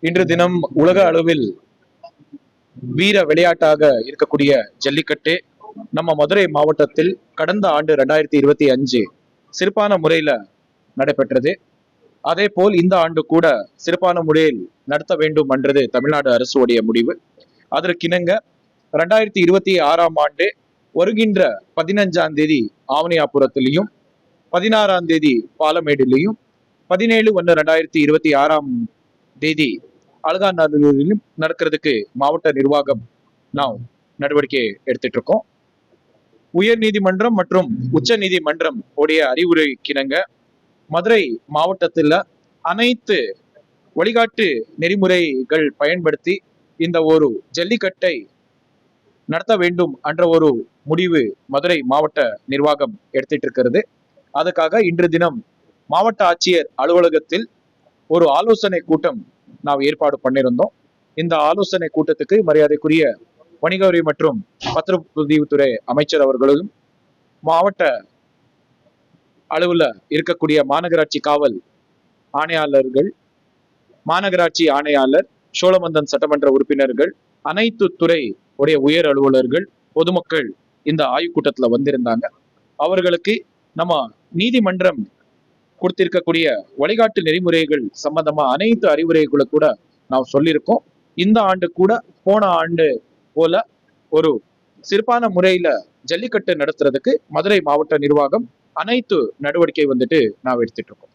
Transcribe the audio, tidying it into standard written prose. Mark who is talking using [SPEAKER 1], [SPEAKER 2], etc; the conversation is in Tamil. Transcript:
[SPEAKER 1] இன்று தினம் உலக அளவில் வீர விளையாட்டாக இருக்கக்கூடிய ஜல்லிக்கட்டு நம்ம மதுரை மாவட்டத்தில் கடந்த ஆண்டு 2025 சிறப்பான முறையில நடைபெற்றது. அதே போல் இந்த ஆண்டு கூட சிறப்பான முறையில் நடத்த வேண்டும் என்றது தமிழ்நாடு அரசுடைய முடிவு. அதற்கிணங்க 2026 ஆண்டு வருகின்ற 15ஆம் தேதி ஆவணியாபுரத்திலையும், 16ஆம் தேதி பாலமேடுலையும், 17/1/2026 தேதி அலங்காநல்லூரிலும் நடக்கிறதுக்கு மாவட்ட நிர்வாகம் நாம் நடவடிக்கை எடுத்துட்டு இருக்கோம். உயர் நீதிமன்றம் மற்றும் உச்ச நீதிமன்றம் உடைய அறிவுரைக்கிணங்க மதுரை மாவட்டத்தில் அனைத்து வழிகாட்டு நெறிமுறைகள் பயன்படுத்தி இந்த ஒரு ஜல்லிக்கட்டை நடத்த வேண்டும் என்ற ஒரு முடிவு மதுரை மாவட்ட நிர்வாகம் எடுத்துட்டு இருக்கிறது. அதுக்காக இன்று தினம் மாவட்ட ஆட்சியர் அலுவலகத்தில் ஒரு ஆலோசனை கூட்டம் நாம் ஏற்பாடு பண்ணியிருந்தோம். இந்த ஆலோசனை கூட்டத்துக்கு மரியாதைக்குரிய வணிக வரி மற்றும் பத்திரப்பதிவுத்துறை அமைச்சர் அவர்களும், மாவட்ட அளவுல இருக்கக்கூடிய மாநகராட்சி காவல் ஆணையாளர்கள், மாநகராட்சி ஆணையாளர், சோழமந்தன் சட்டமன்ற உறுப்பினர்கள், அனைத்து துறை உடைய உயர் அலுவலர்கள், பொதுமக்கள் இந்த ஆய்வு கூட்டத்துல வந்திருந்தாங்க. அவர்களுக்கு நம்ம நீதிமன்றம் கொடுத்திருக்கக்கூடிய வழிகாட்டு நெறிமுறைகள் சம்பந்தமா அனைத்து அறிவுரைகளை கூட நாம் சொல்லியிருக்கோம். இந்த ஆண்டு கூட போன ஆண்டு போல ஒரு சிறப்பான முறையில ஜல்லிக்கட்டு நடத்துறதுக்கு மதுரை மாவட்ட நிர்வாகம் அனைத்து நடவடிக்கை நான் எடுத்துட்டு இருக்கோம்.